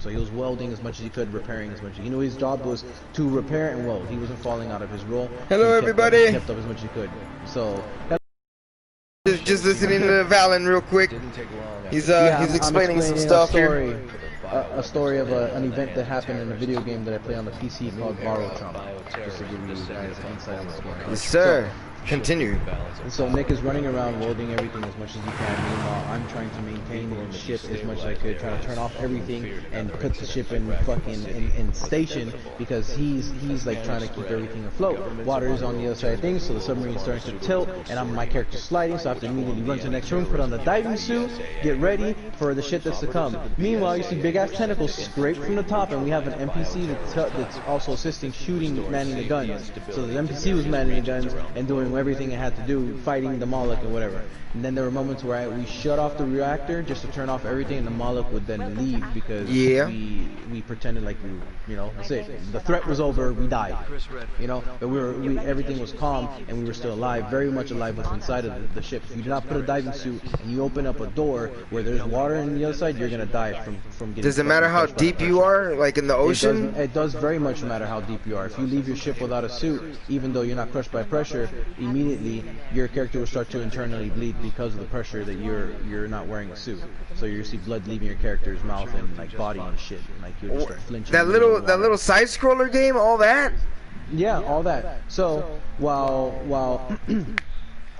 So he was welding as much as he could, repairing as much. You know, his job was to repair and weld. He wasn't falling out of his role. Hello, everybody. He kept up as much as he could. So just listening to Valen real quick. He's explaining some stuff here. A story of an event that happened in a video game that I play on the PC called Borrow Trauma. Just to give you guys insight on what's going on. Yes, sir. Continue. And so Nick is running around welding everything as much as he can. Meanwhile, I'm trying to maintain the ship as much as I could, trying to turn off everything and put the ship in fucking in station because he's like trying to keep everything afloat. Water is on the other side of things, so the submarine is starting to tilt, and my character's sliding, so I have to immediately run to the next room, put on the diving suit, get ready for the shit that's to come. Meanwhile, you see big ass tentacles scrape from the top, and we have an NPC that's also assisting shooting, manning the guns. So the NPC was manning the guns and doing everything it had to do, fighting the Moloch and whatever. And then there were moments where we shut off the reactor just to turn off everything, and the Moloch would then leave because we pretended like we, you know, that's it. The threat was over, we died, you know, but everything was calm and we were still alive, very much alive what's inside of the ship. If you do not put a diving suit and you open up a door where there's water on the other side, you're gonna die from getting. Does it matter how deep you are, like in the ocean? It does very much matter how deep you are. If you leave your ship without a suit, even though you're not crushed by pressure, immediately your character will start to internally bleed because of the pressure that you're not wearing a suit. So you see blood leaving your character's mouth and like body and shit. And, like you start flinching. That little side scroller game, all that? Yeah, all that. So while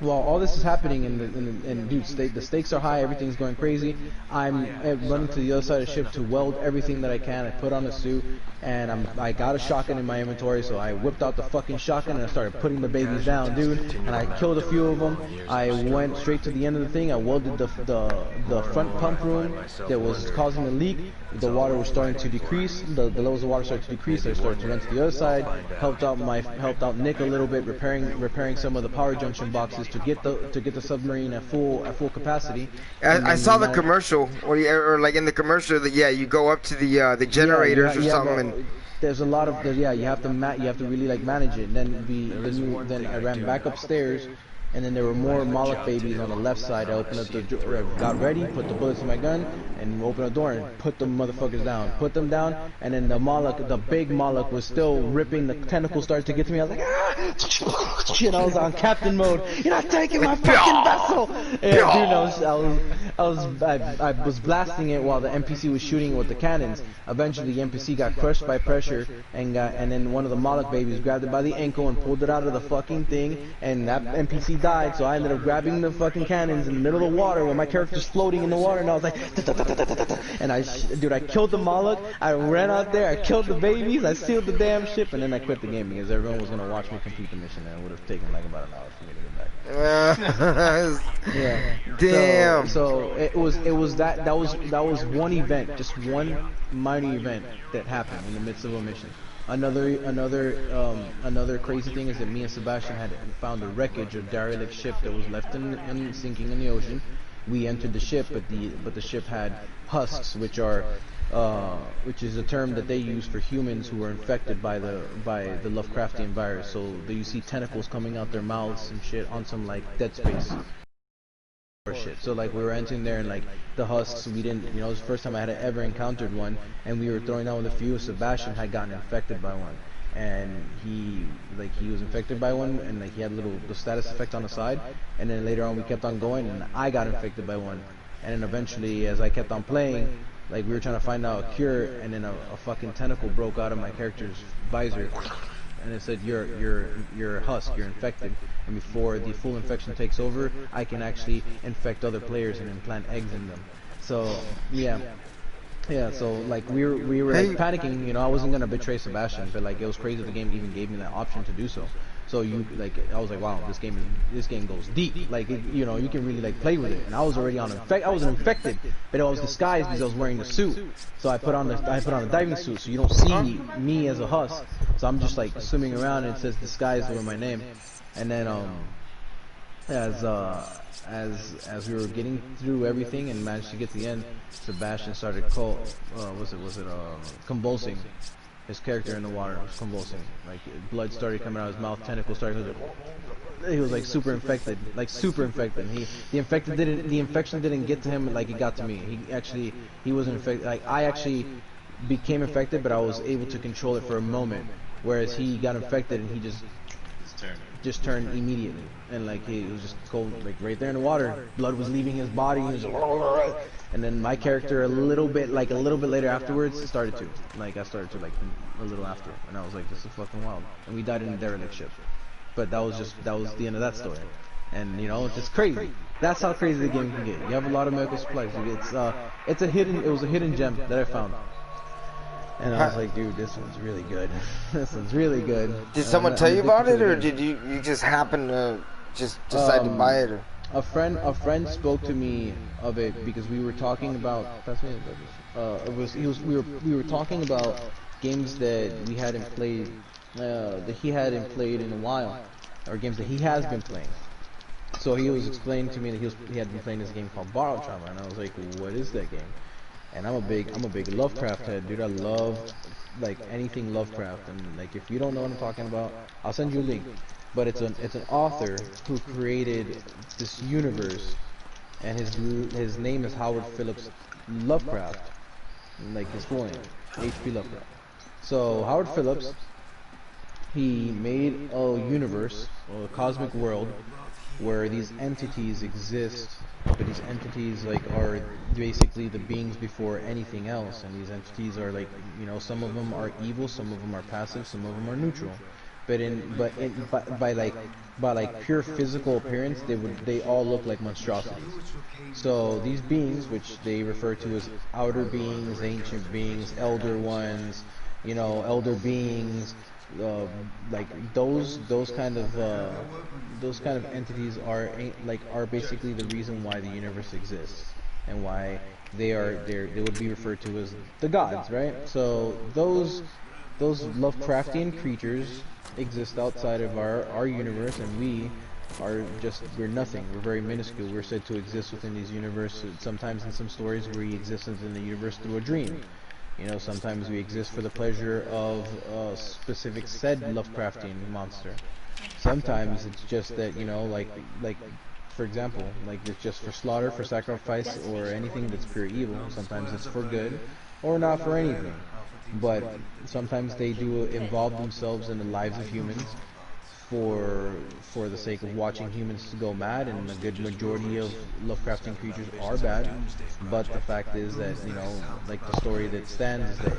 all this is happening and dude, the stakes are high, everything's going crazy, I'm running to the other side of the ship to weld everything that I can. I put on a suit, and I got a shotgun in my inventory, so I whipped out the fucking shotgun and I started putting the babies down, dude, and I killed a few of them. I went straight to the end of the thing. I welded the front pump room that was causing the leak. The water was starting to decrease, the levels of water started to decrease. I started to run to the other side, helped out Nick a little bit, repairing some of the power junction boxes to get the submarine at full capacity. I saw the commercial, or like in the commercial that you go up to the generators or something. And there's a lot of you have to really like manage it. And then I ran back upstairs. And then there were more Moloch babies on the left side. I opened up the door, got ready, put the bullets in my gun, and opened the door and put the motherfuckers down. Put them down, and then the big Moloch was still ripping. The tentacles started to get to me. I was like, ah! Shit, I was on captain mode. You're not taking my fucking vessel! Yeah, dude, I was blasting it while the NPC was shooting with the cannons. Eventually, the NPC got crushed by pressure, and then one of the Moloch babies grabbed it by the ankle and pulled it out of the fucking thing, and that NPC died, so I ended up grabbing the fucking cannons in the middle of the water where my character's floating in the water, and I was like, and I killed the Moloch, I ran out there, I killed the babies, I sealed the damn ship, and then I quit the game because everyone was gonna watch me complete the mission, and it would have taken like about an hour for me to get back. Yeah. Damn. So it was that was one event, just one minor event that happened in the midst of a mission. Another crazy thing is that me and Sebastian had found a wreckage, a derelict ship that was left in sinking in the ocean. We entered the ship, but the ship had husks, which is a term that they use for humans who were infected by the Lovecraftian virus. So you see tentacles coming out their mouths and shit on some like Dead Space shit. So like we were entering there and like the husks, we didn't, it was the first time I had ever encountered one, and we were throwing down with a few. Sebastian had gotten infected by one, and he was infected by one, and like he had the status effect on the side, and then later on we kept on going and I got infected by one, and then eventually as I kept on playing, like we were trying to find out a cure, and then a fucking tentacle broke out of my character's visor. And it said you're a husk, you're infected, and before the full infection takes over, I can actually infect other players and implant eggs in them. So yeah. So like we were like panicking, I wasn't gonna betray Sebastian, but like it was crazy the game even gave me that option to do so. So I was like, wow, this game goes deep. Like you can really like play with it. And I was already I wasn't infected, but I was disguised because I was wearing the suit. So I put on a diving suit, so you don't see me as a husk. So I'm just like swimming around, and it says disguised over my name. And then as we were getting through everything and managed to get to the end, Sebastian started convulsing. His character in the water was convulsing. Like blood started coming out of his mouth, tentacles started. He was like super infected. The infection didn't get to him like it got to me. He wasn't infected. Like I actually became infected, but I was able to control it for a moment. Whereas he got infected and he just turned immediately, and like he was just cold, like right there in the water. Blood was leaving his body, and, and then my character a little bit later afterwards started to I started to like a little after, and I was like, this is fucking wild. And we died in a derelict ship, but that was the end of that story. And you know, it's just crazy. That's how crazy the game can get. You have a lot of medical supplies. It was a hidden gem that I found. And I was like, dude, this one's really good. This one's really good. Did someone tell you about it, or did you just happen to just decide to buy it? Or? A friend spoke to me of it because we were talking about. We were talking about games that we hadn't played, that he hadn't played in a while, or games that he has been playing. So he was explaining to me that he had been playing this game called Borrowed Trauma, and I was like, what is that game? And I'm a big Lovecraft head, dude. I love like anything Lovecraft, and like if you don't know what I'm talking about, I'll send you a link. But it's an author who created this universe, and his name is Howard Phillips Lovecraft, like his full name, H.P. Lovecraft. So Howard Phillips, he made a universe, or a cosmic world, where these entities exist. But these entities like are basically the beings before anything else, and these entities are like, you know, some of them are evil, some of them are passive, some of them are neutral. But by pure physical appearance, they all look like monstrosities. So these beings, which they refer to as outer beings, ancient beings, elder ones, you know, elder beings, like those kind of entities are basically the reason why the universe exists, and why they would be referred to as the gods, right? So those Lovecraftian creatures exist outside of our universe, and we're nothing. We're very minuscule. We're said to exist within these universes. Sometimes in some stories we exist in the universe through a dream. You know, sometimes we exist for the pleasure of a specific said Lovecraftian monster. Sometimes it's just that, you know, like for example, like it's just for slaughter, for sacrifice, or anything that's pure evil. Sometimes it's for good, or not for anything. But sometimes they do involve themselves in the lives of humans for the sake of watching humans go mad, and a good majority of Lovecraftian creatures are bad. But the fact is that, you know, like the story that stands is that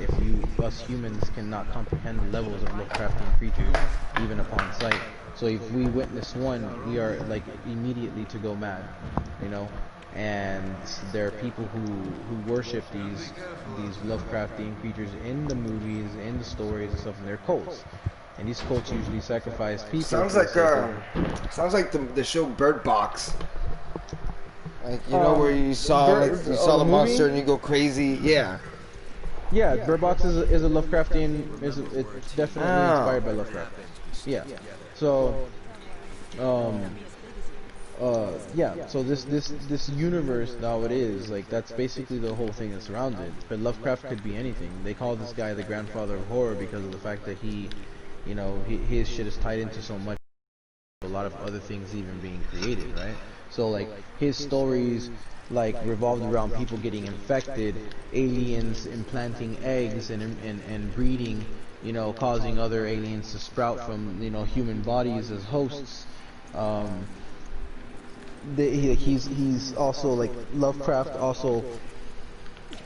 us humans cannot comprehend the levels of Lovecraftian creatures even upon sight. So if we witness one, we are like immediately to go mad, you know. And there are people who worship these Lovecraftian creatures in the movies, in the stories and stuff, and they're cults. And these cults usually sacrifice people. Sounds like the show Bird Box. Like, you know, where you saw the monster and you go crazy. Yeah. Yeah, Bird Box is a Lovecraftian. It's definitely inspired by Lovecraft. Yeah. So, yeah. So this universe now it is like that's basically the whole thing that's around it. But Lovecraft could be anything. They call this guy the grandfather of horror because of the fact that he. You know, his shit is tied into so much, a lot of other things even being created, right? So like his stories like revolved around people getting infected, aliens implanting eggs and breeding, you know, causing other aliens to sprout from, you know, human bodies as hosts. He's also like Lovecraft also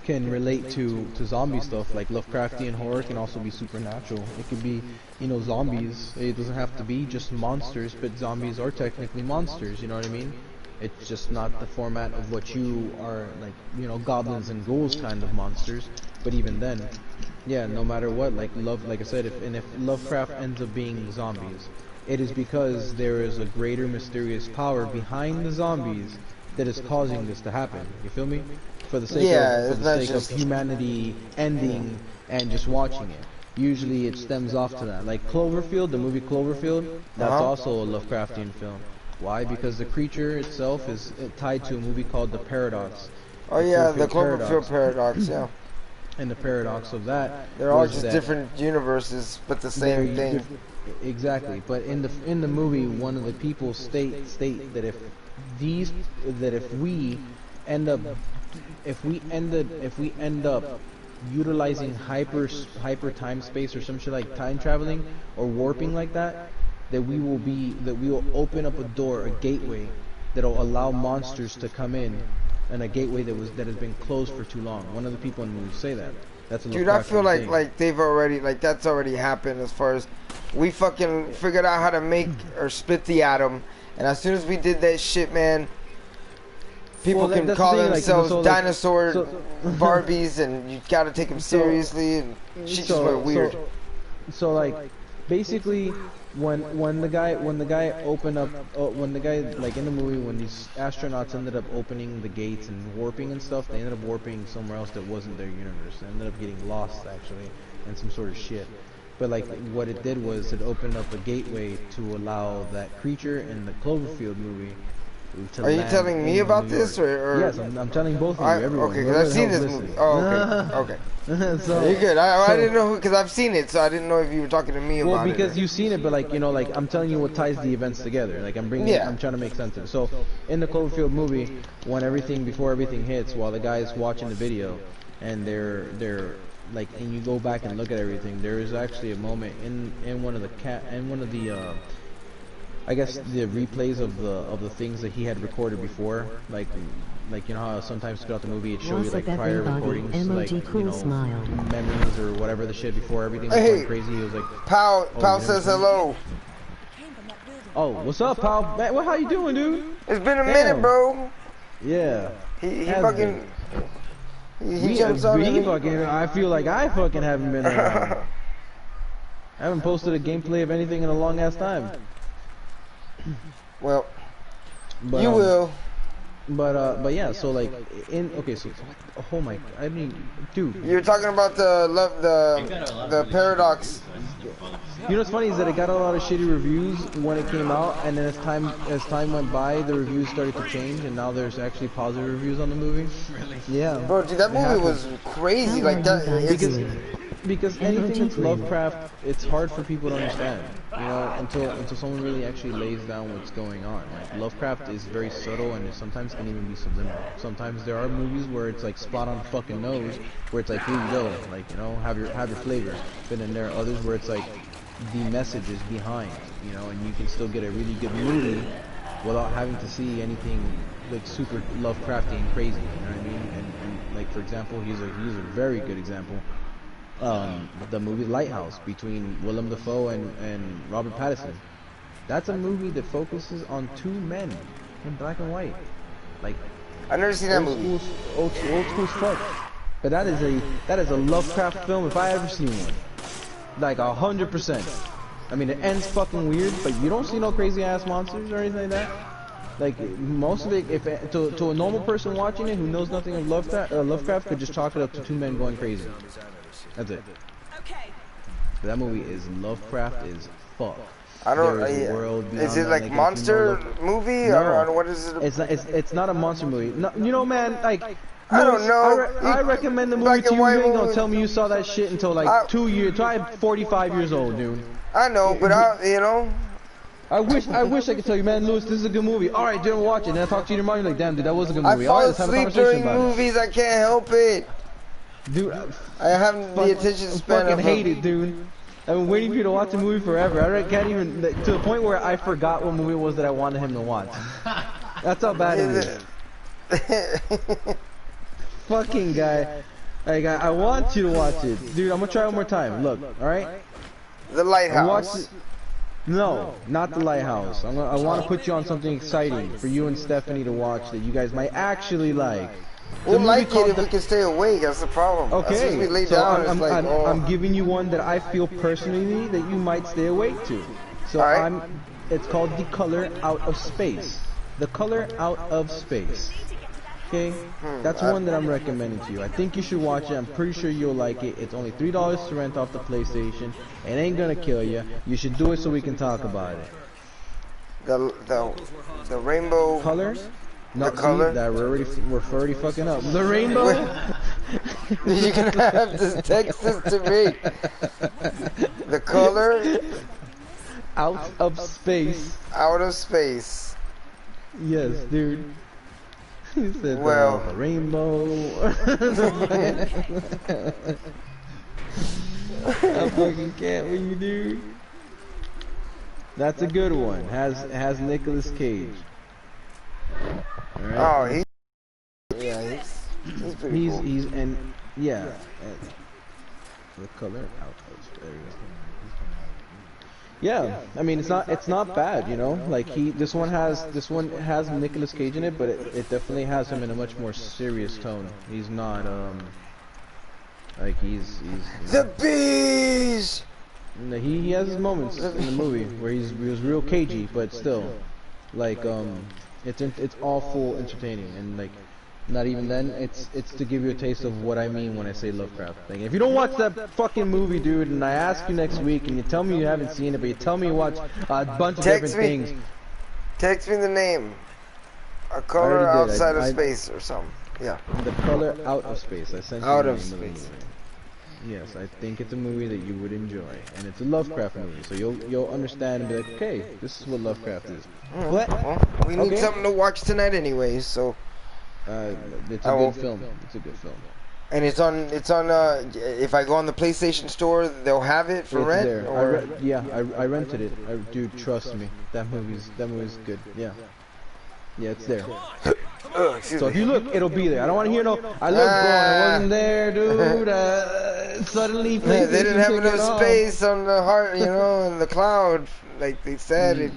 can relate to zombie stuff. Like Lovecraftian horror can also be supernatural. It could be, you know, zombies. It doesn't have to be just monsters, but zombies are technically monsters, you know what I mean? It's just not the format of what you are, like, you know, goblins and ghouls kind of monsters. But even then, yeah, no matter what, like I said, if Lovecraft ends up being zombies, it is because there is a greater mysterious power behind the zombies that is causing this to happen. You feel me? For the sake of humanity ending and just watching it. Usually it stems off to that. Like Cloverfield, the movie Cloverfield, that's also a Lovecraftian film. Why? Because the creature itself is tied to a movie called The Paradox. Oh yeah, the Cloverfield Paradox, yeah. And the paradox of that, they're all just different universes, but the same thing. Exactly. But in the movie, one of the people state that if we end up utilizing hyper time space or some shit like time traveling or warping like that, that we will open up a door, a gateway that'll allow monsters to come in, and a gateway that has been closed for too long. One of the people in the movie say that. That's a Dude, I feel like they've already, like, that's already happened as far as we fucking figured out how to make or split the atom, and as soon as we did that shit, man, people can call themselves dinosaur Barbies, and you gotta take them seriously, and shit just went weird. So like, basically, when the guy opened up, when the guy, like in the movie, when these astronauts ended up opening the gates and warping and stuff, they ended up warping somewhere else that wasn't their universe. They ended up getting lost actually in some sort of shit. But like, what it did was it opened up a gateway to allow that creature in the Cloverfield movie to Are you telling me about this, or? Yes, I'm telling both of you, everyone. Okay, because I've seen this movie. Oh, okay, okay. So, you're good. I didn't know, because I've seen it, so I didn't know if you were talking to me about it. Well, because you've seen it, but like, you know, like, I'm telling you what ties the events together. Like, I'm trying to make sense of it. So, in the Cloverfield movie, before everything hits, while the guy's watching the video, and they're like, and you go back and look at everything, there is actually a moment in one of the I guess the replays of the things that he had recorded before, like you know how sometimes throughout the movie it shows you like prior recordings, like, you know, memories or whatever the shit before everything was going crazy. He was like, Pal says hello. Oh, what's up, pal? Man, how you doing, dude? It's been a minute, bro. Yeah. He fucking. He jumps on me. I feel like I fucking haven't been around. I haven't posted a gameplay of anything in a long ass time. Well, but, you will. But yeah, so like, so oh my, I mean, dude. You're talking about the paradox. You know what's funny is that it got a lot of shitty reviews when it came out, and then as time went by, the reviews started to change, and now there's actually positive reviews on the movie. Really? Yeah. Bro, dude, that movie was crazy. Like that. Because anything that's Lovecraft, it's hard for people to understand, you know, until someone really actually lays down what's going on. Like, Lovecraft is very subtle, and it sometimes can even be subliminal. Sometimes there are movies where it's like spot on the fucking nose, where it's like, here you go, like, you know, have your flavor. But then there are others where it's like the message is behind, you know, and you can still get a really good movie without having to see anything like super Lovecrafty and crazy. You know what I mean? And like, for example, he's a very good example. The movie Lighthouse between Willem Dafoe and Robert Pattinson. That's a movie that focuses on two men in black and white. Like, I've never seen that movie. Old school fuck. But that is a Lovecraft film if I ever seen one. Like 100%. I mean, it ends fucking weird, but you don't see no crazy ass monsters or anything like that. Like, most of it, if to a normal person watching it who knows nothing of Lovecraft could just chalk it up to two men going crazy. That's it. Okay. That movie is Lovecraft is fuck. I don't. Is it like monster movie or what is it? It's not a monster movie. No, you know, man. Like, I don't know. I recommend the movie to you. You ain't gonna tell me you saw that shit until like 2 years. I'm 45 years old, dude. I know, but you know. I wish I could tell you, man, Lewis, this is a good movie. All right, dude, watch it. And I talk to you tomorrow. You're like, damn, dude, that was a good movie. I fall asleep during movies. I can't help it. Dude, I have the attention span. I fucking hate it, dude. I've been waiting for you to watch a movie forever. I can't even, to the point where I forgot what movie it was that I wanted him to watch. That's how bad it is. Fucking guy. Like, I want you to watch it. Dude, I'm gonna try one more time. Look, alright? The Lighthouse. No, not The Lighthouse. I want to put you on something exciting for you and Stephanie to watch that you guys might actually like. We'll like it if we can stay awake. That's the problem. Okay, we lay down, I'm giving you one that I feel personally that you might stay awake to. So it's called The Color Out of Space. The Color Out of Space. Okay, that's one that I'm recommending to you. I think you should watch it. I'm pretty sure you'll like it. It's only $3 to rent off the PlayStation. It ain't gonna kill you. You should do it so we can talk about it. The rainbow color. The color? That we're already fucking up. The rainbow? You're gonna have to text this to me. The color? Out of space. Out of space. Yes, dude. He said, well, the rainbow. I fucking can't with you, dude. That's a good one. Has Nicolas Cage. All right. Oh, he's pretty cool. He's and yeah. The color out. There you go. Yeah, I mean it's not bad, you know. Like this one has Nicolas Cage in it, but it definitely has him in a much more serious tone. He's not like he's the bees. He has his moments in the movie where he was real cagey, but still, like it's all full entertaining, and like not even then, it's to give you a taste of what I mean when I say Lovecraft. Like, if you don't watch that fucking movie, dude, and I ask you next week, and you tell me you haven't seen it, but you tell me you watch a bunch of different things. Text me the name. A Color Outside of Space or something. Yeah. The Color Out of Space. I sent you Out the of name of the Space. movie. Yes, I think it's a movie that you would enjoy, and it's a Lovecraft movie, so you'll understand and be like, okay, this is what Lovecraft is. But well, we need something to watch tonight, anyways. So it's a good film. It's a good film. And it's on. If I go on the PlayStation Store, they'll have it for rent. There. Or? I rented it. Dude, trust me, that movie's good. Yeah, it's there. So if you look, it'll be there. I don't want to hear no. I looked, bro, I wasn't there, dude. Suddenly, they didn't have enough space on the heart, you know, in the cloud, like they said.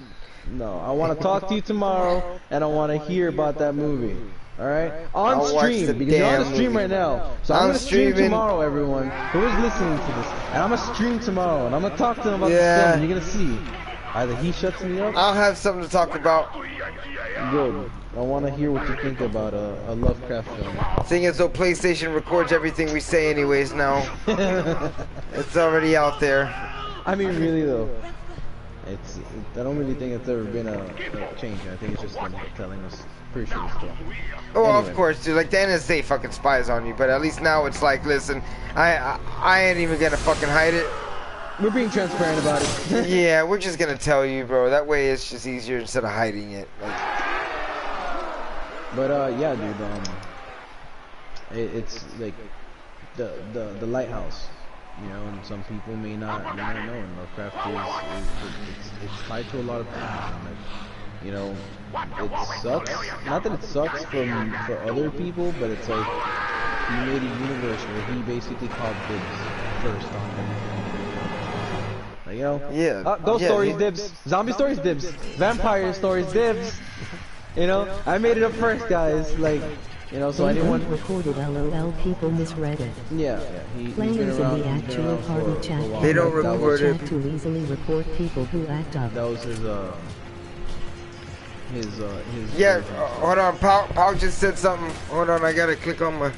No, I want to talk to you tomorrow, and I want to hear about that movie. All right, on stream, because you're on the stream right now. So I'm gonna stream tomorrow, everyone who is listening to this, and I'm gonna stream tomorrow, and I'm gonna talk to them about the film. And you're gonna see, either he shuts me up. I'll have something to talk about. Good. I want to hear what you think about a Lovecraft film. Seeing as though PlayStation records everything we say anyways now. It's already out there. I mean, really though, I don't really think it's ever been a change. I think it's just them telling us pretty sure it's still. Oh, anyway. Of course, dude. Like the NSA fucking spies on you, but at least now it's like, listen, I ain't even gonna fucking hide it. We're being transparent about it. Yeah, we're just gonna tell you, bro. That way it's just easier instead of hiding it. Like, but yeah, dude. It's like the lighthouse, you know, and some people may not know. And Lovecraft it's tied to a lot of things. Like, you know, it sucks. Not that it sucks for other people, but it's like he made a universe where he basically called dibs first on everything. Like, you know, yeah. Ghost stories, dibs. Zombie stories, dibs. Vampire stories, dibs. You know, I made it up first, guys. Like, you know, so anyone recorded LOL, people misread it. Yeah, Players in the actual party chat. They don't record it to easily report people who act up. That was his yeah, hold on, Pau just said something. Hold on, I gotta click on my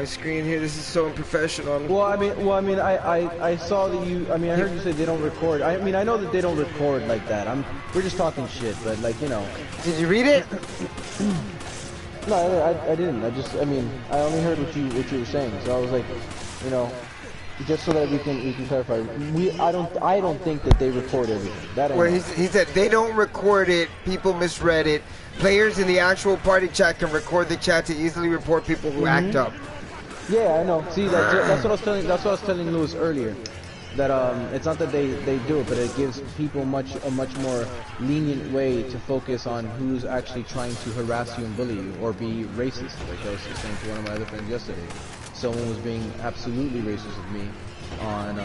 screen here. This is so unprofessional. Well, I mean, I saw that you. I mean, I heard you say they don't record. I mean, I know that they don't record like that. We're just talking shit, but like, you know. Did you read it? No, I didn't. I mean, I only heard what you were saying. So I was like, you know, just so that we can clarify. I don't think that they record everything. That ain't. Well, he said they don't record it. People misread it. Players in the actual party chat can record the chat to easily report people who act up. Yeah, I know. See, that's what I was telling Lewis earlier. That it's not that they do it, but it gives people a much more lenient way to focus on who's actually trying to harass you and bully you or be racist. Like I was saying to one of my other friends yesterday, someone was being absolutely racist with me on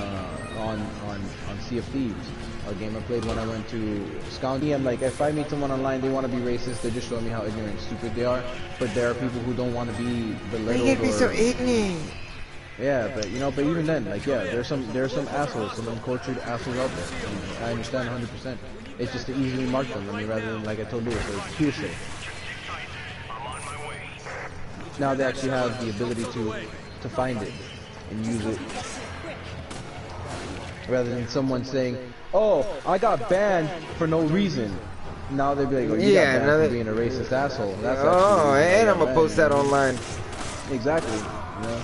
Sea of Thieves, a game I played when I went to Scoundrull. I'm like, if I meet someone online, they want to be racist, they're just showing me how ignorant and stupid they are. But there are people who don't want to be belittled. They can be so ignorant. Yeah, but you know, but even then, like, yeah, there's some assholes, some uncultured assholes out there. And I understand 100%. It's just to easily mark them. I mean, rather than, like I told Lewis, it's hearsay. Now they actually have the ability to find it and use it, rather than someone saying, "Oh, I got banned for no reason." Now they'd be like, "Oh, you got banned for being a racist asshole." That's and I'm gonna post that online. Exactly. You know?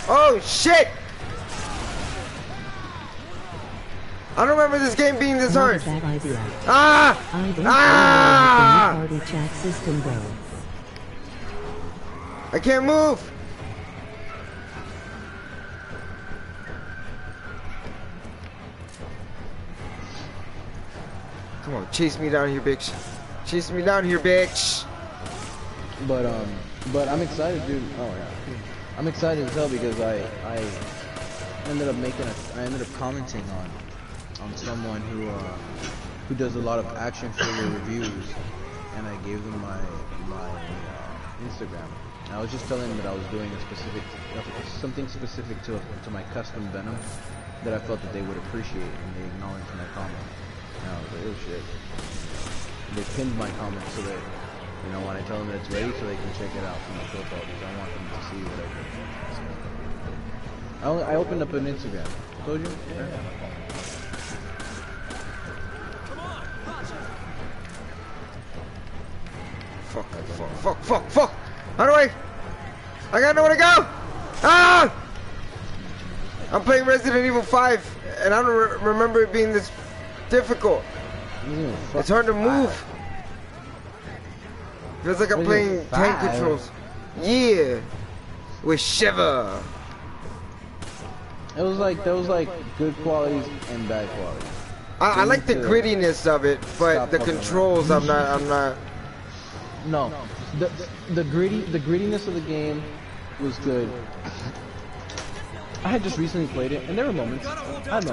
Oh shit! I don't remember this game being this hard. Not a bad idea. Ah! I don't Ah! know the party chat system though. I can't move. Come on, chase me down here, bitch. Chase me down here, bitch. But I'm excited, dude. Oh yeah, I'm excited as hell because I ended up commenting on someone who does a lot of action figure reviews, and I gave them my Instagram. I was just telling them that I was doing something specific to my custom Venom that I felt that they would appreciate, and they acknowledged my comment. And I was like, oh shit. They pinned my comment so that, you know, when I tell them that it's ready, so they can check it out from my profile, because I want them to see what I did. So, I opened up an Instagram. Told you? Yeah. Fuck. How do I got nowhere to go. Ah! I'm playing Resident Evil 5, and I don't remember it being this difficult. It's hard to move. Feels like I'm playing tank controls. Yeah. With Shiva. There was like good qualities and bad qualities. I like the grittiness of it, but the controls I'm not. No, the grittiness of the game was good. I had just recently played it, and there were moments. I had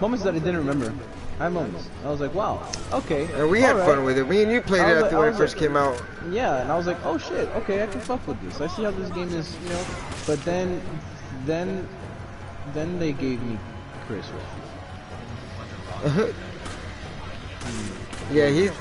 moments that I didn't remember. I had moments. I was like, wow, okay. And we had fun with it. Me and you played it after when it first came out. Yeah, and I was like, oh shit, okay, I can fuck with this. I see how this game is, you know. But then they gave me Chris Redfield. Yeah, he's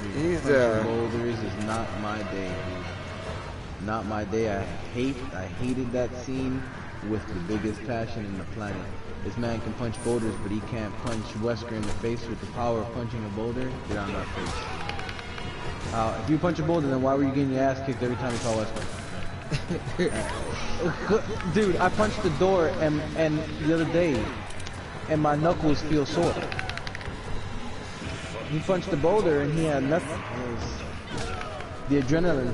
Boulders is not my day, dude. Not my day. I hated that scene with the biggest passion in the planet. This man can punch boulders, but he can't punch Wesker in the face with the power of punching a boulder. Get out of my face. If you punch a boulder, then why were you getting your ass kicked every time you saw Wesker? Dude, I punched the door and the other day, and my knuckles feel sore. He punched the boulder and he had nothing. It was the adrenaline,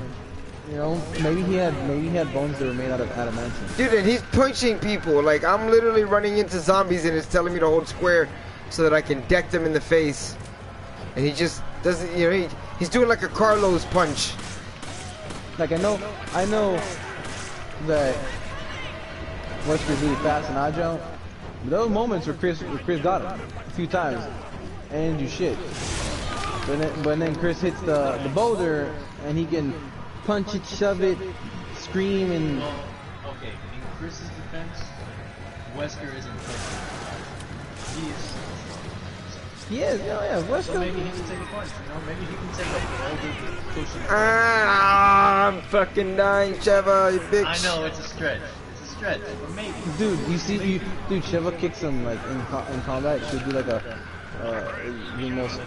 you know. Maybe he had bones that were made out of adamantium. Dude, and he's punching people. Like, I'm literally running into zombies and it's telling me to hold square so that I can deck them in the face. And he just doesn't, you know, he's doing like a Carlos punch. Like, I know that Wesker's really fast and agile, but there were moments where Chris got him a few times and didn't do shit. But then Chris hits the boulder and he can punch it, shove it, scream, and... Well, okay, in Chris's defense, Wesker isn't perfect. Yeah, Wesker... So maybe he can take a punch, you know? Maybe he can take a boulder, push it. Ah, I'm fucking dying, Sheva, you bitch. I know, it's a stretch. It's a stretch, but maybe. Dude, dude, Sheva kicks him, like, in combat. She'll do, like, the most...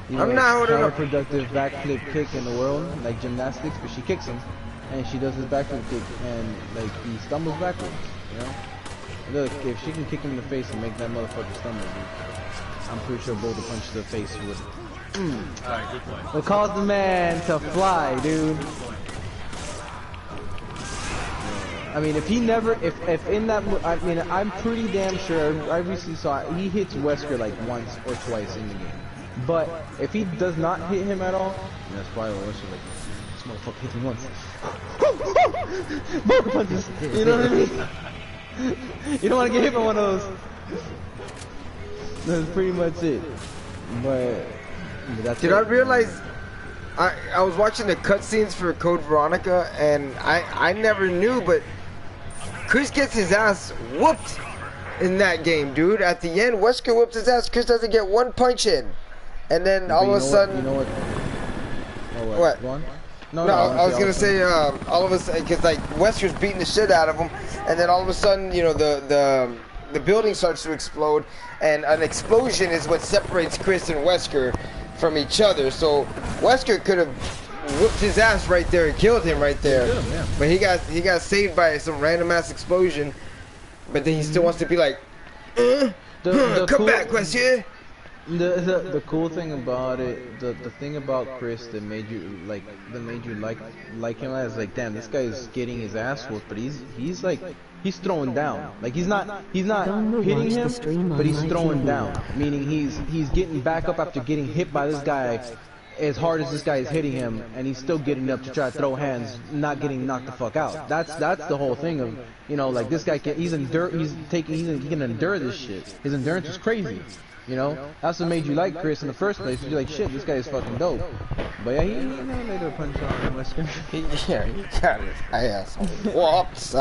I'm not holding up. Counterproductive backflip kick in the world, like gymnastics, but she kicks him, and she does his backflip kick, and like he stumbles backwards. You know, look, if she can kick him in the face and make that motherfucker stumble, dude, I'm pretty sure Boulder punched the face would. Alright, good point. What caused the man to fly, dude? I mean, if in that, I mean, I'm pretty damn sure. I recently saw he hits Wesker like once or twice in the game. But if he does not hit him at all, that's probably what Wesker like. This motherfucker hit him once. Both punches. You know what I mean? You don't want to get hit by one of those. That's pretty much it. But that's Did I realize? I was watching the cutscenes for Code Veronica, and I never knew, but Chris gets his ass whooped in that game, dude. At the end, Wesker whoops his ass. Chris doesn't get one punch in. And then all of a sudden... You know what? Oh, what? Go on? No, I was gonna say, all of a sudden, because like, Wesker's beating the shit out of him, and then all of a sudden, you know, the building starts to explode, and an explosion is what separates Chris and Wesker from each other. So Wesker could have whooped his ass right there and killed him right there. Yeah. But he got saved by some random ass explosion. But then he still wants to be like, Come back, Monsieur. The cool thing about it, the thing about Chris that made you like him as like, damn, this guy's getting his ass whooped, but he's like he's throwing down. Like he's not hitting him, but he's throwing down. Meaning he's getting back up after getting hit by this guy as hard as this guy is hitting him, and he's still getting up to try to throw hands, not getting knocked the fuck out. That's the whole thing of, you know, like this guy he can endure this shit. His endurance is crazy. You know, that's what made you like Chris in the first place. You're like, shit, this guy is fucking dope. But yeah, he never made a punch on Wesker. Yeah, he got his ass whooped.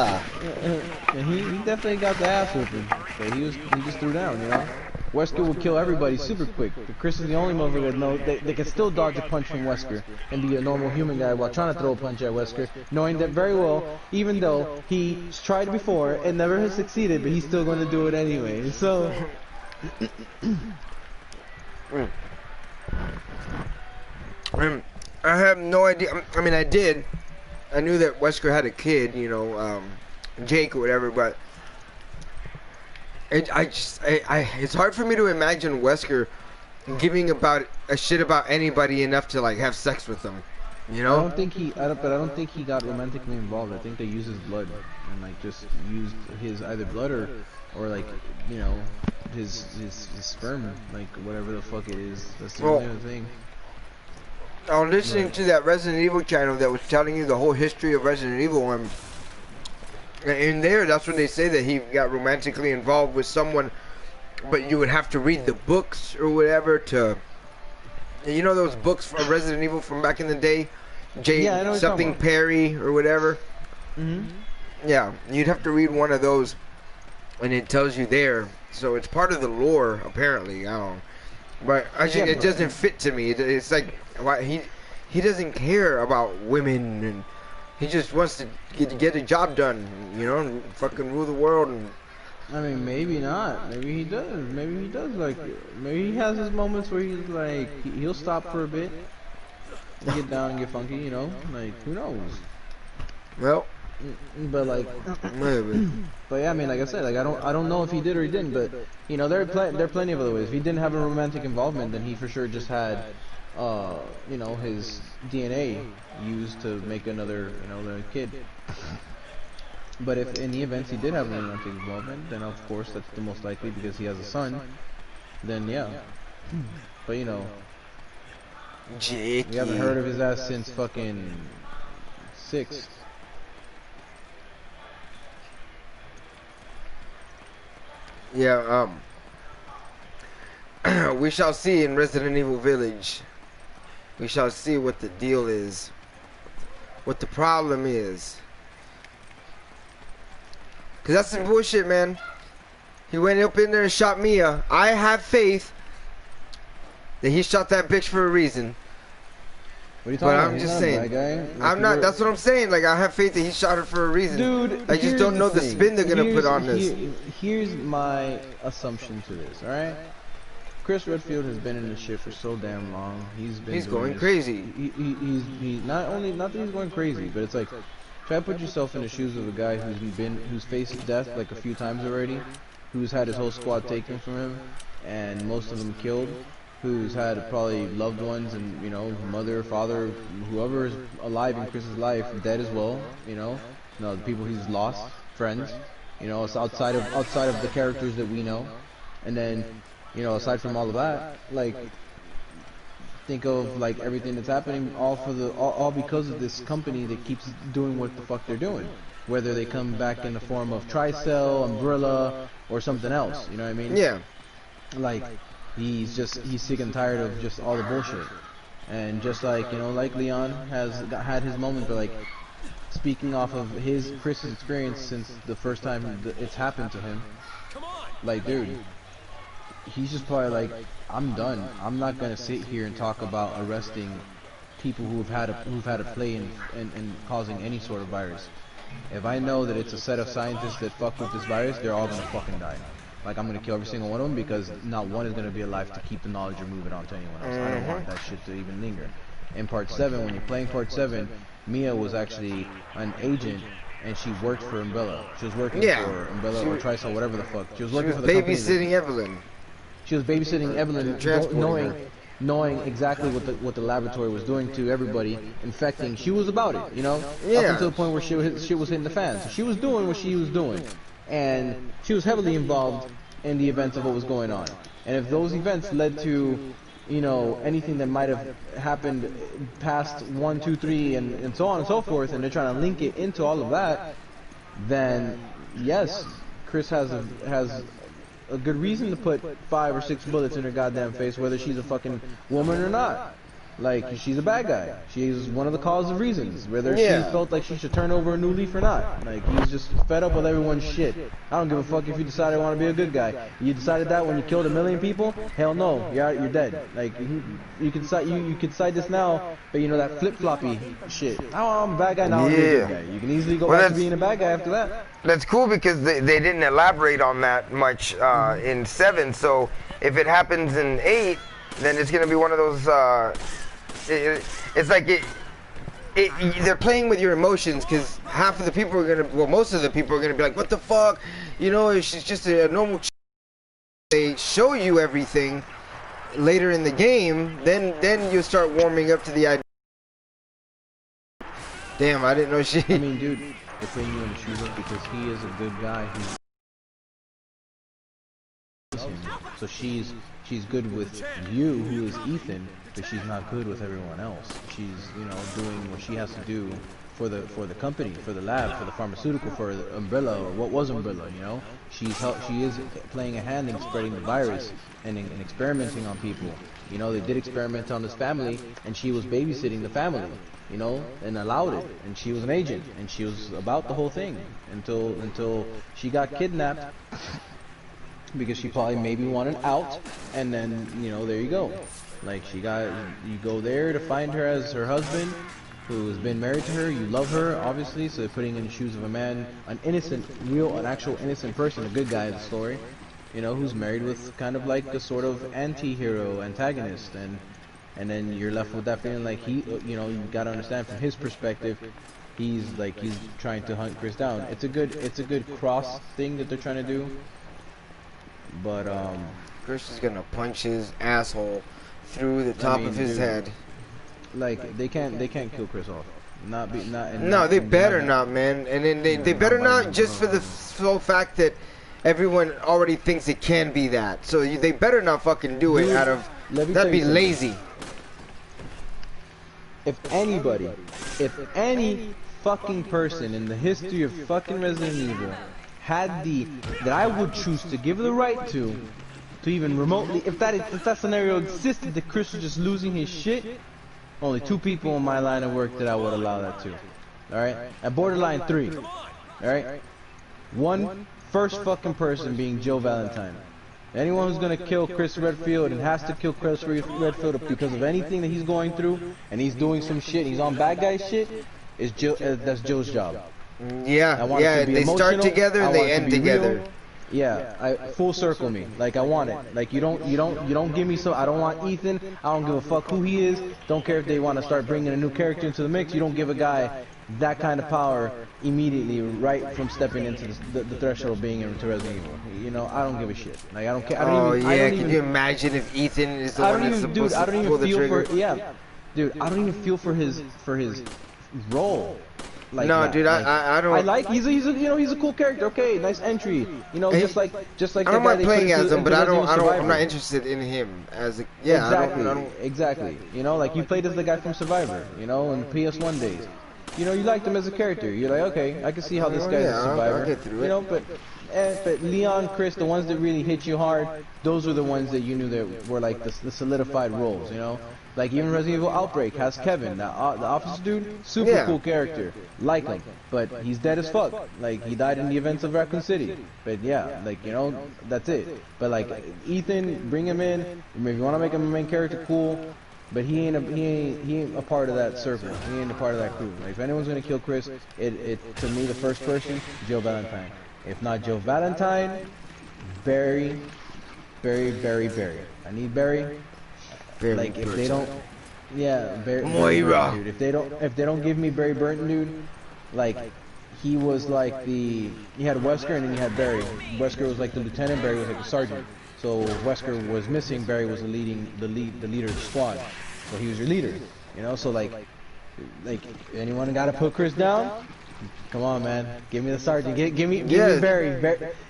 And he definitely got the ass whooping. But he just threw down, you know. Wesker will kill everybody super quick. But Chris is the only motherfucker that knows they can still dodge a punch from Wesker and be a normal human guy while trying to throw a punch at Wesker, knowing that very well, even though he's tried before and never has succeeded, but he's still going to do it anyway. So. I have no idea. I mean, I did. I knew that Wesker had a kid, you know, Jake or whatever, but it's hard for me to imagine Wesker giving about a shit about anybody enough to like have sex with them. You know? I don't think he got romantically involved. I think they used his blood and like just used his either blood or like, you know, his sperm, like whatever the fuck it is. That's the only thing. I was listening to that Resident Evil channel that was telling you the whole history of Resident Evil, and in there, that's when they say that he got romantically involved with someone, but you would have to read the books or whatever to, you know, those books from Resident Evil from back in the day, something Perry or whatever. Yeah, you'd have to read one of those, and it tells you there. So it's part of the lore, apparently. I don't know. But actually, it doesn't fit to me. It's like, why he doesn't care about women, and he just wants to get a job done, you know, and fucking rule the world. And I mean, maybe not. Maybe he does. Maybe he does like it. Maybe he has his moments where he's like, he'll stop for a bit, get down and get funky, you know. Like, who knows? Well, but like, maybe. But yeah, I mean, like I said, like I don't know if he did or he didn't, but you know, there are plenty of other ways. If he didn't have a romantic involvement, then he for sure just had, you know, his DNA used to make another, you know, the kid. But if in the events he did have a romantic involvement, then of course that's the most likely because he has a son. Then yeah. But you know, Jakey. we haven't heard of his ass since fucking 6. Yeah, we shall see in Resident Evil Village. We shall see what the deal is. What the problem is. Cause that's some bullshit, man. He went up in there and shot Mia. I have faith that he shot that bitch for a reason. What are you talking about? I'm just saying. I'm not. That's what I'm saying. Like, I have faith that he shot her for a reason. Dude, I just don't know the spin they're gonna put on this. Here's my assumption to this. All right. Chris Redfield has been in this shit for so damn long. He's going crazy. He's not that he's going crazy, but it's like, try to put yourself in the shoes of a guy who's faced death like a few times already, who's had his whole squad taken from him, and most of them killed. Who's had probably loved ones and, you know, mother, father, whoever is alive in Chris's life, dead as well, you know, the people he's lost, friends, you know, it's outside of the characters that we know. And then, you know, aside from all of that, like, think of like everything that's happening all because of this company that keeps doing what the fuck they're doing, whether they come back in the form of Tricell, Umbrella, or something else, you know what I mean? Yeah. Like, he's sick and tired of just all the bullshit. And just like, you know, like Leon has had his moment, but like, speaking off of Chris's experience since the first time it's happened to him, like, dude, he's just probably like, I'm done. I'm not gonna sit here and talk about arresting people who've had a play in causing any sort of virus. If I know that it's a set of scientists that fuck with this virus, they're all gonna fucking die. Like, I'm gonna kill every single one of them because not one is gonna be alive to keep the knowledge or move it on to anyone else. I don't want that shit to even linger. In Part 7, when you're playing Part 7, Mia was actually an agent and she worked for Umbrella. She was working Yeah. for Umbrella or Trisol, whatever the fuck. She was She working was for the company. babysitting Evelyn. She was babysitting Evelyn, knowing exactly what the laboratory was doing to everybody, infecting. She was about it, you know, Yeah. up until the point where she was hitting the fans. So she was doing what she was doing, and she was heavily involved in the events of what was going on. And if those events led to, you know, anything that might have happened past 1, 2, 3, and so on and so forth, and they're trying to link it into all of that, then yes, Chris has a good reason to put 5 or 6 bullets in her goddamn face, whether she's a fucking woman or not. Like, she's a bad guy. She's one of the cause of reasons, whether she felt like she should turn over a new leaf or not. Like, he's just fed up with everyone's shit. I don't give a fuck if you decided I want to be a good guy. You decided that when you killed 1 million people? Hell no, you're dead. Like, you can cite this now, but you know that flip-floppy shit. Oh, I'm a bad guy, now I'm a good guy. You can easily go back to being a bad guy after that. That's cool because they didn't elaborate on that much in 7. So if it happens in 8, then it's gonna be one of those. It's like they're playing with your emotions because half of the people are gonna, well, most of the people are gonna be like, "What the fuck?" You know, she's just a normal. They show you everything later in the game, then you start warming up to the idea. Damn, I didn't know she. I mean, dude, they're putting you in the shoes up because he is a good guy. So she's good with you, who is Ethan, but she's not good with everyone else. She's, you know, doing what she has to do for the company, for the lab, for the pharmaceutical, for the Umbrella, or what was Umbrella, you know? She is playing a hand in spreading the virus and experimenting on people. You know, they did experiment on this family, and she was babysitting the family, you know, and allowed it. And she was an agent, and she was about the whole thing until she got kidnapped. Because she probably maybe wanted out, and then, you know, there you go. Like, you go there to find her as her husband, who has been married to her. You love her, obviously, so they're putting in the shoes of a man, an actual innocent person, a good guy in the story, you know, who's married with kind of like a sort of anti-hero, antagonist, and then you're left with that feeling like he, you know, you gotta understand from his perspective, he's trying to hunt Chris down. It's a good cross thing that they're trying to do. But Chris is gonna punch his asshole through the top of his head. Like, they can't kill Chris off. No, they better not, man. And then they better not, just for the sole fact that everyone already thinks it can be that. So they better not fucking do it out of. That'd be lazy. If any fucking person in the history of fucking Resident Evil had that I would choose to give the right to even remotely, if that scenario existed, that Chris was just losing his shit, only 2 people in my line of work that I would allow that to. Alright? At borderline 3. Alright? One first fucking person being Joe Valentine. Anyone who's gonna kill Chris Redfield and has to kill Chris Redfield because of anything that he's going through, and he's doing some shit, he's on bad guy shit, is that's Joe's job. Yeah, they start together and they end together. Real. Yeah, full circle me. Like, I want it. Like, you don't give me so. I don't want Ethan. I don't give a fuck who he is. Don't care if they want to start bringing a new character into the mix. You don't give a guy that kind of power immediately right from stepping into the threshold of being into Resident Evil. You know, I don't give a shit. Like, I don't care. Can you imagine if Ethan is the one that's supposed to pull the trigger? Dude, I don't even feel for his role. Like no, that. Dude, I don't. I like he's a cool character. Okay, nice entry. You know, just like I don't mind playing as him, but I'm not interested in him as a Exactly. You know, like you played as the guy from Survivor. You know, in the PS1 days. You know, you liked him as a character. You're like, okay, I can see how this guy's a survivor. I'll get through it. You know, but Leon, Chris, the ones that really hit you hard, those were the ones that you knew that were like the solidified roles. You know. Like, even Resident Evil Outbreak has Kevin, the officer dude, super cool character, like him, but he's dead as fuck. Like, he died in the events of Raccoon City. But yeah, like, you know, that's it. But like, Ethan, bring him in. If you want to make him a main character, cool. But he ain't a part of that circle. He ain't a part of that crew. Like, if anyone's gonna kill Chris, to me, the first person, Joe Valentine. If not Joe Valentine, Barry. I need Barry. Like, if they don't, Barry Moira. Dude. If they don't give me Barry Burton, dude, like, he was like you had Wesker and then you had Barry. Wesker was like the lieutenant, Barry was like the sergeant. So Wesker was missing, Barry was the leader of the squad. So he was your leader, you know. So like anyone got to put Chris down? Come on, man, give me the sergeant, give me Barry,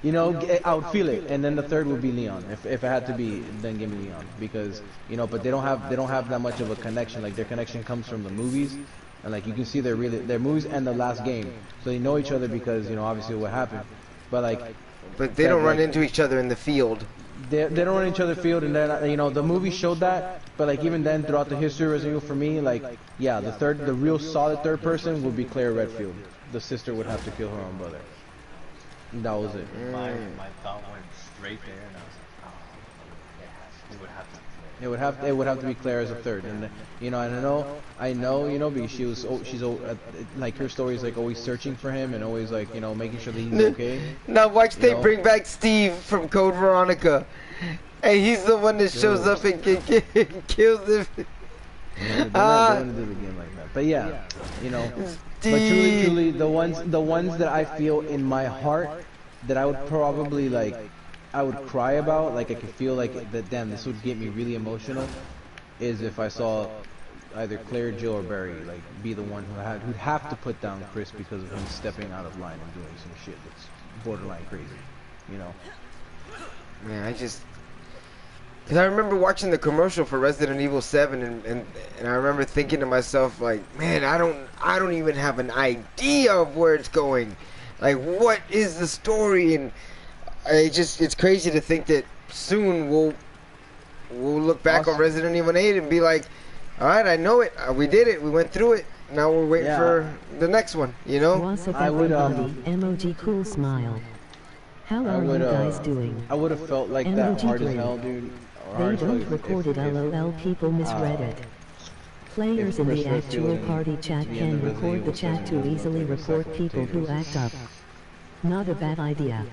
you know, I would feel it. And then the third would be Leon, if it had to be, then give me Leon, because you know, but they don't have that much of a connection. Like their connection comes from the movies, and like you can see their movies and the last game, so they know each other because you know obviously what happened, but they don't run into each other in the field. They don't run each other field, and then you know the movie showed that, but like even then throughout the history of Resident Evil for me, like yeah, the real solid third person would be Claire Redfield. The sister would have to kill her own brother. That was it. My thought went straight there, and I was like, oh, yes, it would have to be Claire. It would have to be Claire as a third, and you know, and I know, you know, because she's like her story is like always searching for him and always like you know making sure that he's okay. Now watch they bring back Steve from Code Veronica, and he's the one that shows up and kills him. Yeah, they're not going to do it again like that. But yeah, you know. But truly, the ones that I feel in my heart that I would probably like, I would cry about, like I could feel like that. Damn, this would get me really emotional. Is if I saw either Claire, Jill, or Barry like be the one who'd have to put down Chris because of him stepping out of line and doing some shit that's borderline crazy, you know. Man, because I remember watching the commercial for Resident Evil 7 and I remember thinking to myself like, man, I don't even have an idea of where it's going. Like, what is the story? And it's crazy to think that soon we'll look back on Resident Evil 8 and be like, all right, I know it. We did it. We went through it. Now we're waiting for the next one, you know? What's up, everybody? Emoji cool smile. How are you guys doing? I would have felt like that hard as hell, dude. They don't record it, LOL, people misread it. Players in the actual party chat can record the chat to easily report people who act up. Not a bad idea.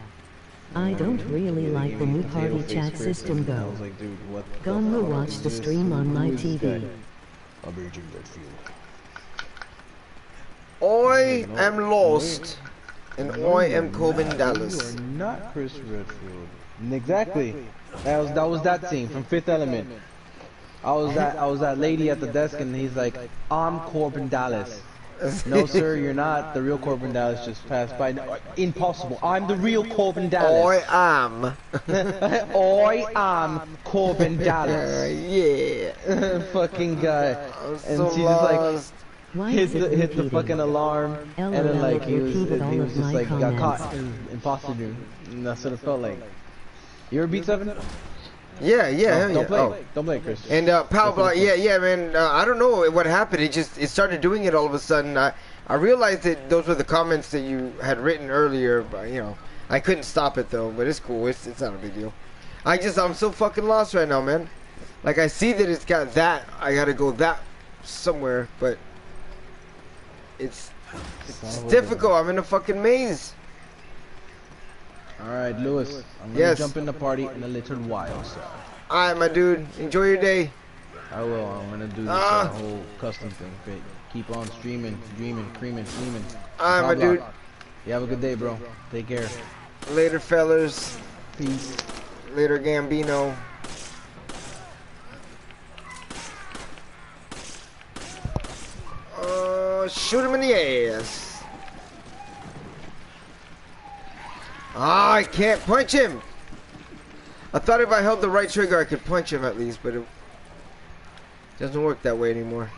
I don't really like the new party chat system though. Gonna watch the stream on my TV. I am lost, and I am Corbin Dallas. You are not Chris Redfield. Exactly. That was that scene from Fifth Element. I was that lady at the desk, and he's like, "I'm Corbin Dallas." No, sir, you're not. The real Corbin Dallas just passed by. No, impossible. I'm the real Corbin Dallas. I am. I am Corbin Dallas. Yeah. Fucking guy. And so she just like hit the fucking alarm, and then like he was just like got caught in imposter doom. And that's what it felt like. You ever beat 7? Yeah. Don't play, Chris. And Pal, yeah, man. I don't know what happened. It started doing it all of a sudden. I realized that those were the comments that you had written earlier, but you know, I couldn't stop it though. But it's cool. It's not a big deal. I'm so fucking lost right now, man. Like I see that it's got that. I gotta go that somewhere, but it's difficult. I'm in a fucking maze. Alright, Lewis, I'm gonna jump in the party in a little while, sir. Alright, my dude, enjoy your day. I will. I'm gonna do this whole custom thing. Okay. Keep on streaming, dreaming, creaming, steaming. Alright, my dude. You have a good day, bro. Take care. Later, fellas. Peace. Later, Gambino. Shoot him in the ass. Ah, I can't punch him. I thought if I held the right trigger, I could punch him at least, but it doesn't work that way anymore.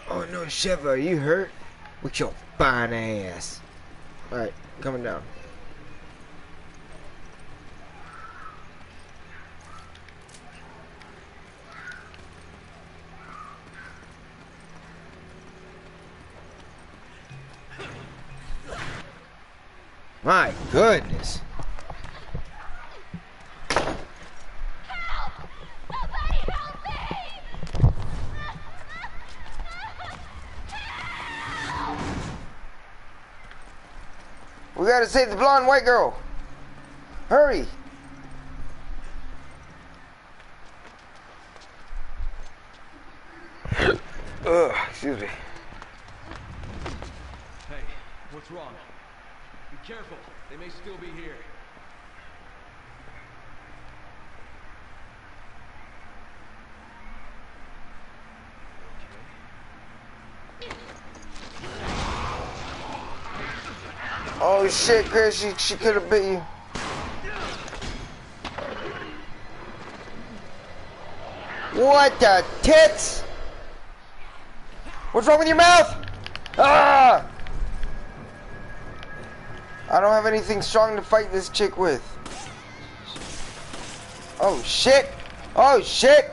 Oh no, Sheva, are you hurt? With your fine ass. Alright, coming down. My goodness. Help! Somebody help me! We gotta save the blonde white girl. Hurry. Ugh, excuse me. Hey, what's wrong? Be careful. They may still be here. Oh shit, Chris, she could have bit you. What the tits? What's wrong with your mouth? Ah! I don't have anything strong to fight this chick with. Oh shit! Oh shit!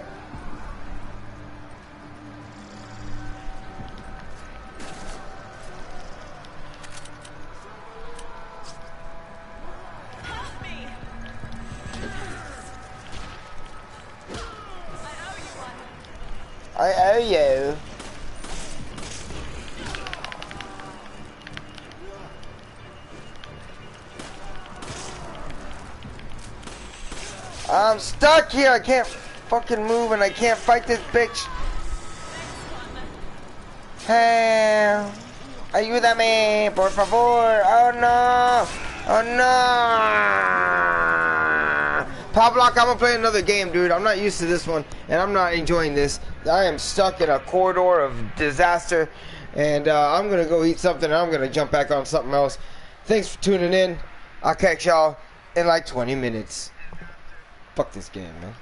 I owe you. I'm stuck here. I can't fucking move and I can't fight this bitch. Hey, ayúdame, por favor. Oh no. Oh no. Pablo, I'm gonna play another game, dude. I'm not used to this one and I'm not enjoying this. I am stuck in a corridor of disaster and I'm gonna go eat something and I'm gonna jump back on something else. Thanks for tuning in. I'll catch y'all in like 20 minutes. Fuck this game, man.